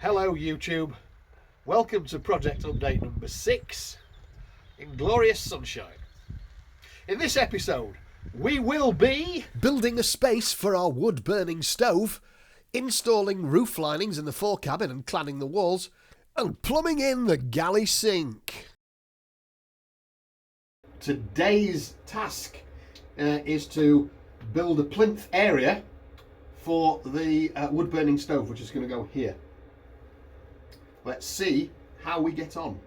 Hello YouTube, welcome to project update number 6 in glorious sunshine. In this episode we will be building a space for our wood burning stove, installing roof linings in the forecabin and cladding the walls, and plumbing in the galley sink. Today's task is to build a plinth area for the wood burning stove, which is going to go here. Let's see how we get on.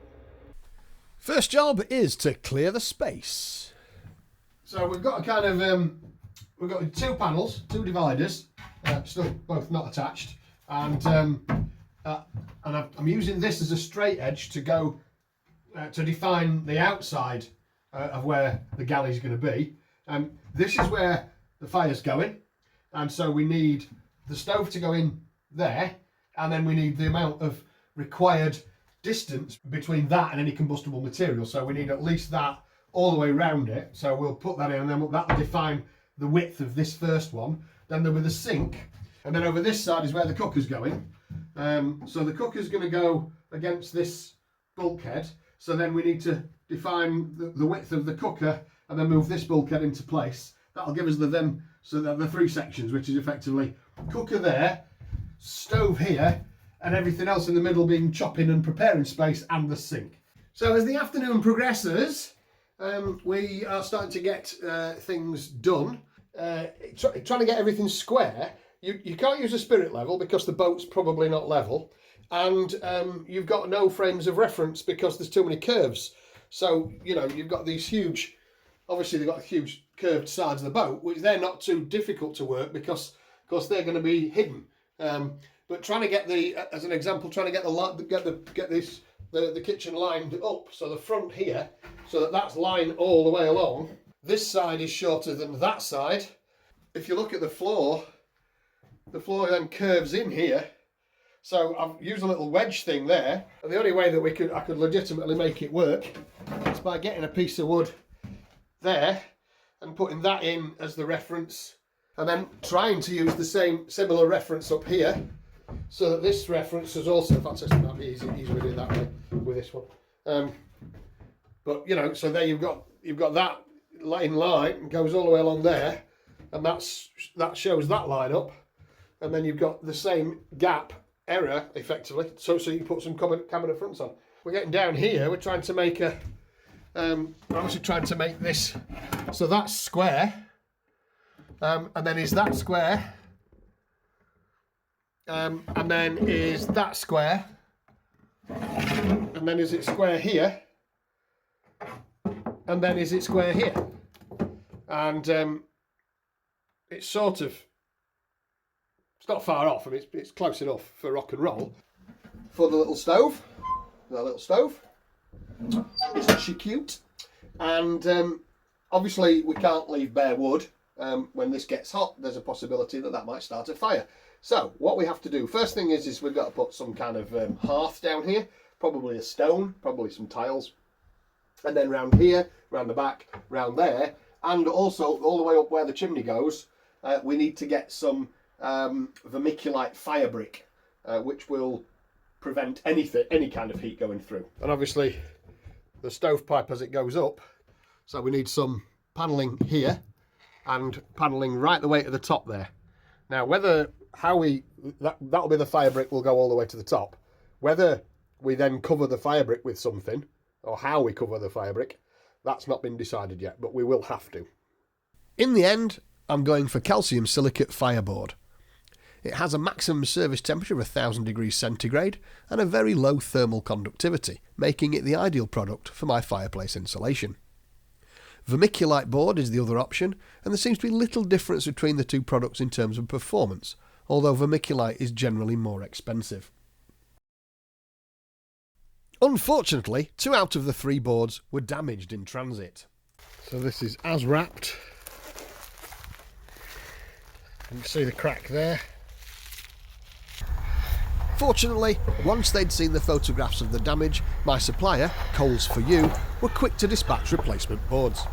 First job is to clear the space. So we've got a kind of we've got two panels, two dividers, still both not attached, and I'm using this as a straight edge to go to define the outside of where the galley is going to be. This is where the fire's going, and so we need the stove to go in there, and then we need the amount of required distance between that and any combustible material. So we need at least that all the way around it. So we'll put that in, and then that'll define the width of this first one. Then there'll be the sink, and then over this side is where the cooker's going. So the cooker's going to go against this bulkhead. So then we need to define the width of the cooker and then move this bulkhead into place. That'll give us the three sections, which is effectively cooker there, stove here, and everything else in the middle being chopping and preparing space, and the sink. So as the afternoon progresses, we are starting to get things done. Trying to get everything square. You can't use a spirit level because the boat's probably not level, and you've got no frames of reference because there's too many curves. So you've got these huge, obviously they've got huge curved sides of the boat, which they're not too difficult to work because of course they're going to be hidden. But trying to get as an example, trying to get the kitchen lined up, so the front here, so that's lined all the way along. This side is shorter than that side. If you look at the floor then curves in here. So I've used a little wedge thing there, and the only way that I could legitimately make it work is by getting a piece of wood there and putting that in as the reference, and then trying to use the similar reference up here, so that this reference is also, in fact, it might be easier to do that way with this one. But so there you've got that line and goes all the way along there, and that shows that line up, and then you've got the same gap error effectively, so you put some cabinet fronts on. We're getting down here. We're trying to make obviously trying to make this so that's square, and then is that square. And then is that square, and then is it square here, and then is it square here, and it's not far off. I mean, it's close enough for rock and roll. For the little stove, it's actually cute, and obviously we can't leave bare wood. When this gets hot, there's a possibility that might start a fire. So what we have to do, first thing is we've got to put some kind of hearth down here, probably a stone, probably some tiles, and then round here, round the back, round there, and also all the way up where the chimney goes, we need to get some vermiculite fire brick, which will prevent any kind of heat going through. And obviously the stovepipe as it goes up, so we need some panelling here and panelling right the way to the top there. Now that'll be the fire brick, will go all the way to the top. Whether we then cover the fire brick with something, or how we cover the fire brick, that's not been decided yet, but we will have to. In the end, I'm going for calcium silicate fireboard. It has a maximum service temperature of 1000 degrees centigrade and a very low thermal conductivity, making it the ideal product for my fireplace insulation. Vermiculite board is the other option, and there seems to be little difference between the two products in terms of performance, although vermiculite is generally more expensive. Unfortunately, 2 out of the 3 boards were damaged in transit. So this is as wrapped. You can see the crack there. Fortunately, once they'd seen the photographs of the damage, my supplier, Coles For You, were quick to dispatch replacement boards.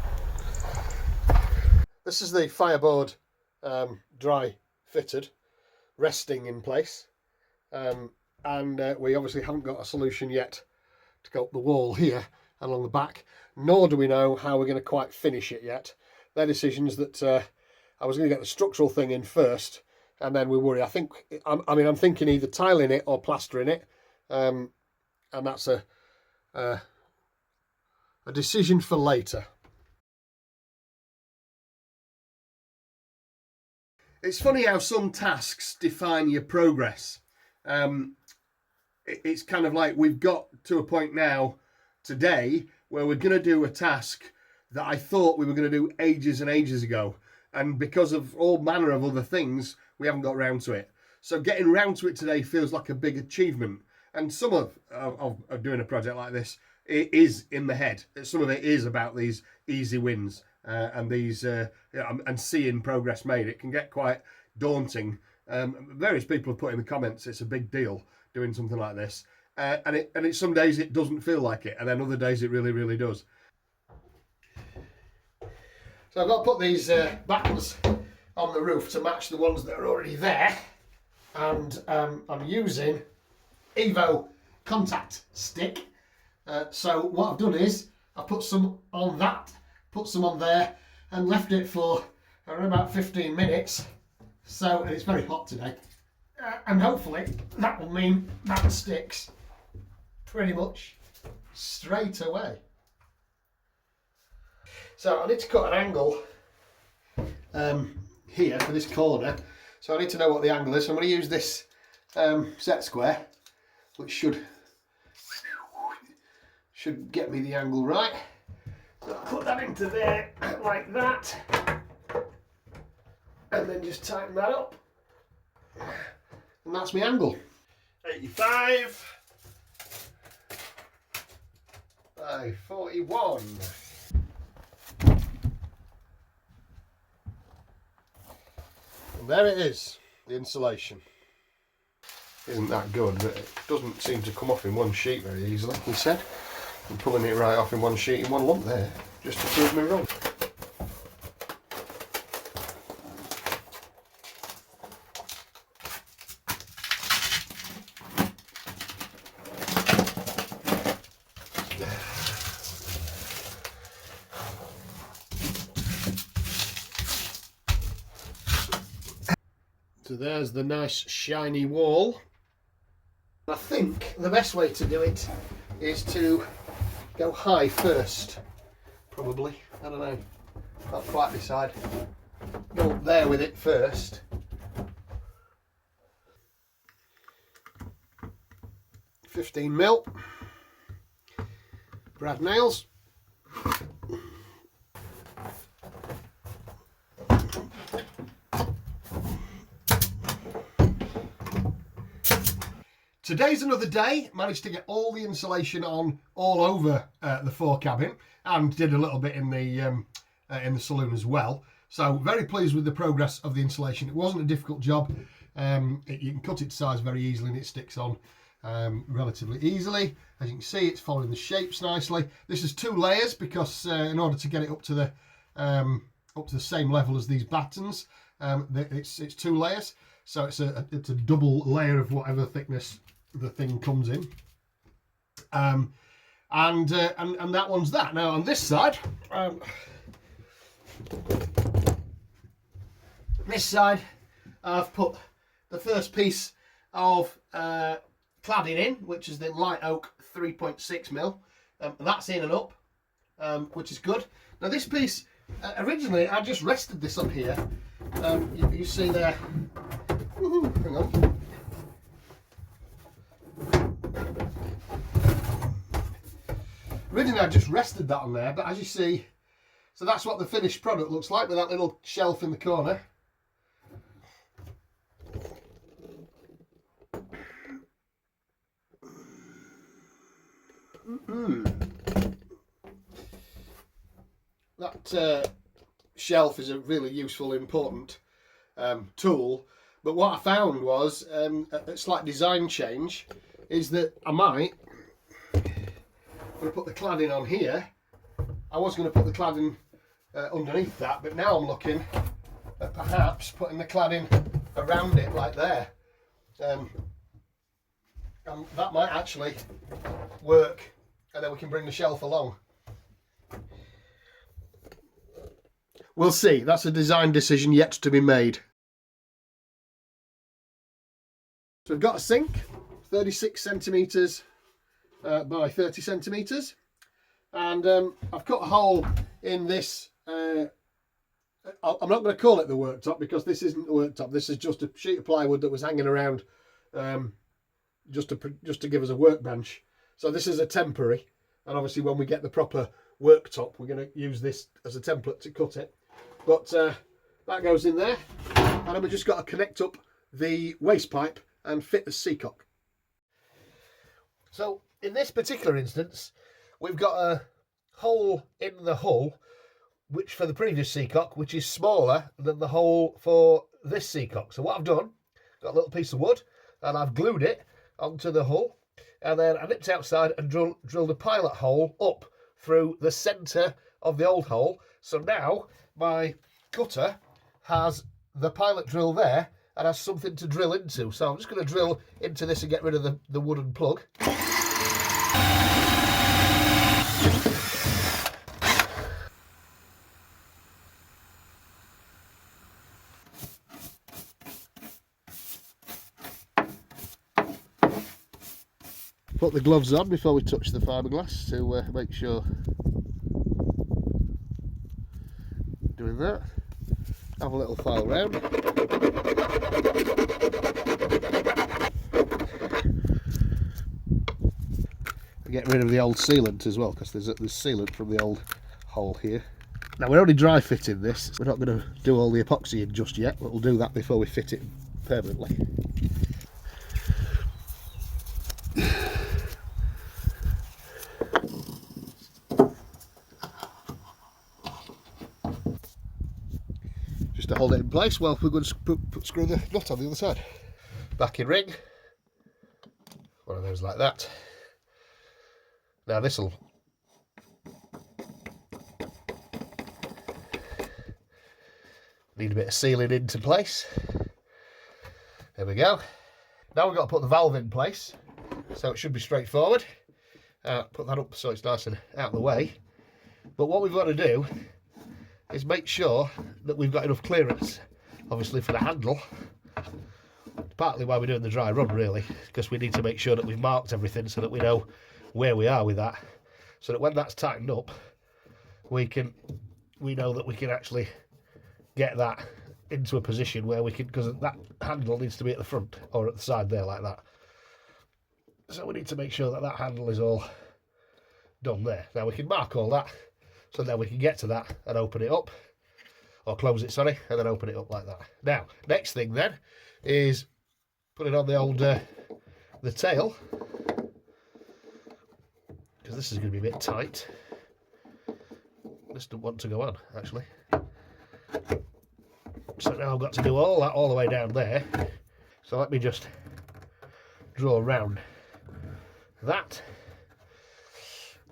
This is the fireboard dry fitted, resting in place. and we obviously haven't got a solution yet to go up the wall here and along the back, nor do we know how we're going to quite finish it yet. They're decisions that I was going to get the structural thing in first, and then we worry. I'm thinking either tiling it or plastering it, and that's a decision for later. It's funny how some tasks define your progress. It's kind of like we've got to a point now today where we're going to do a task that I thought we were going to do ages and ages ago, and because of all manner of other things we haven't got round to it. So getting round to it today feels like a big achievement, and some of doing a project like this, it is in the head. Some of it is about these easy wins and these and seeing progress made. It can get quite daunting. Various people have put in the comments it's a big deal doing something like this, and some days it doesn't feel like it, and then other days it really does. So I've got to put these battens on the roof to match the ones that are already there, and I'm using Evo contact stick. So what I've done is I put some on that, put some on there, and left it for around about 15 minutes. So, and it's very hot today, and hopefully that will mean that sticks pretty much straight away. So I need to cut an angle here for this corner, so I need to know what the angle is. So I'm going to use this set square, which should get me the angle right. So I'll put that into there like that, and then just tighten that up, and that's my angle. 85 by 41. And there it is, the insulation. Isn't that good, but it doesn't seem to come off in one sheet very easily, he said. I'm pulling it right off in one sheet in one lump there, just to prove me wrong. So there's the nice shiny wall. I think the best way to do it is to go high first, probably. I don't know, can't quite decide. Go up there with it first. $15mm brad nails. Today's another day. Managed to get all the insulation on all over the forecabin, and did a little bit in the saloon as well. So very pleased with the progress of the insulation. It wasn't a difficult job. You can cut it to size very easily, and it sticks on relatively easily. As you can see, it's following the shapes nicely. This is 2 layers because in order to get it up to the same level as these battens, it's 2 layers. So it's a double layer of whatever thickness the thing comes in, and that one's that. Now on this side, I've put the first piece of cladding in, which is the light oak 3.6mm. That's in and up, which is good. Now this piece, originally I just rested this up here. You see there. Hang on. Originally I just rested that on there, but as you see, so that's what the finished product looks like with that little shelf in the corner. That shelf is a really useful, important tool. But what I found was a slight design change is that I might, I'm going to put the cladding on here. I was going to put the cladding underneath that, but now I'm looking at perhaps putting the cladding around it like there. That might actually work, and then we can bring the shelf along. We'll see. That's a design decision yet to be made. So we've got a sink, 36 centimetres by 30 centimetres, and I've cut a hole in this. I'm not going to call it the worktop, because this isn't the worktop. This is just a sheet of plywood that was hanging around just to give us a workbench. So this is a temporary, and obviously when we get the proper worktop, we're going to use this as a template to cut it. But that goes in there, and then we've just got to connect up the waste pipe and fit the Seacock. So in this particular instance, we've got a hole in the hull, which for the previous Seacock, which is smaller than the hole for this Seacock. So what I've done, got a little piece of wood, and I've glued it onto the hull, and then I nipped outside and drilled a pilot hole up through the centre of the old hole. So now my cutter has the pilot drill there and has something to drill into. So I'm just going to drill into this and get rid of the wooden plug. Put the gloves on before we touch the fiberglass to make sure. Doing that. Have a little file round. Get rid of the old sealant as well, because there's sealant from the old hole here. Now we're only dry fitting this. We're not going to do all the epoxy in just yet, but we'll do that before we fit it permanently. Just to hold it in place, well, we're going to screw the nut on the other side. Back in ring. One of those like that. Now this'll need a bit of sealing into place. There we go. Now we've got to put the valve in place, so it should be straightforward. Put that up so it's nice and out of the way. But what we've got to do is make sure that we've got enough clearance, obviously, for the handle. Partly why we're doing the dry run, really, because we need to make sure that we've marked everything so that we know where we are with that, so that when that's tightened up, we know that we can actually get that into a position where we can, because that handle needs to be at the front or at the side there like that. So we need to make sure that that handle is all done there. Now we can mark all that, so then we can get to that and open it up, or close it, sorry, and then open it up like that. Now, next thing then is putting on the old the tail, because this is going to be a bit tight. This doesn't want to go on, actually. So now I've got to do all that all the way down there. So let me just draw around that.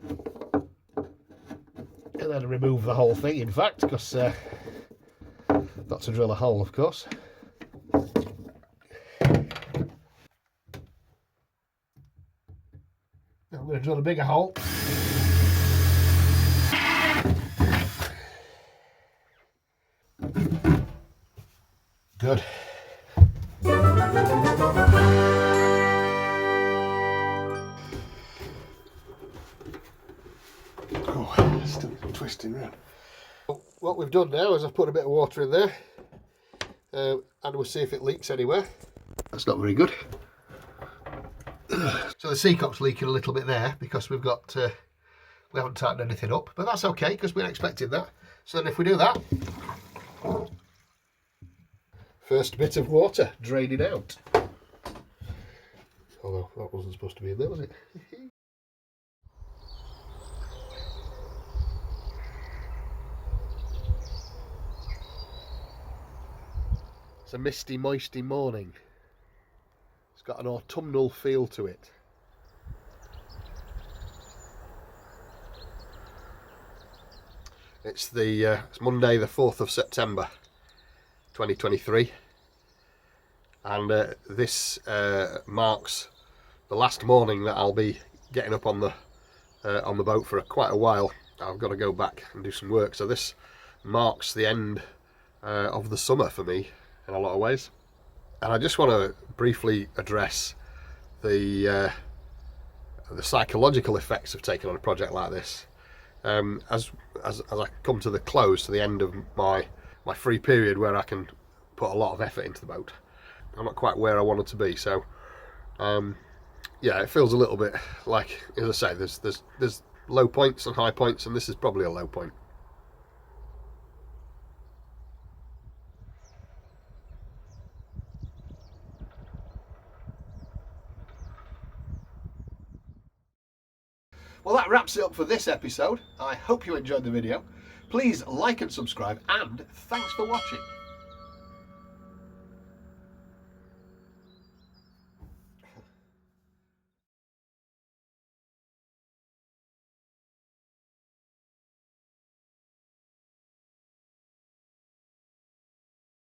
And then remove the whole thing, in fact, because got to drill a hole, of course. I'm going to drill a bigger hole. Good. Oh, still twisting round. What we've done now is I've put a bit of water in there, and we'll see if it leaks anywhere. That's not very good. So the Seacock's leaking a little bit there because we haven't tightened anything up, but that's okay because we're expecting that. So then if we do that, first bit of water draining out. Although that wasn't supposed to be in there, was it? It's a misty, moisty morning. It's got an autumnal feel to it. It's Monday the 4th of September 2023, and this marks the last morning that I'll be getting up on the boat for quite a while. I've got to go back and do some work, so this marks the end of the summer for me in a lot of ways. And I just want to briefly address the psychological effects of taking on a project like this. As I come to the close, to the end of my free period where I can put a lot of effort into the boat, I'm not quite where I wanted to be. So yeah, it feels a little bit like, as I say, there's low points and high points, and this is probably a low point. Well, that wraps it up for this episode. I hope you enjoyed the video. Please like and subscribe, and thanks for watching.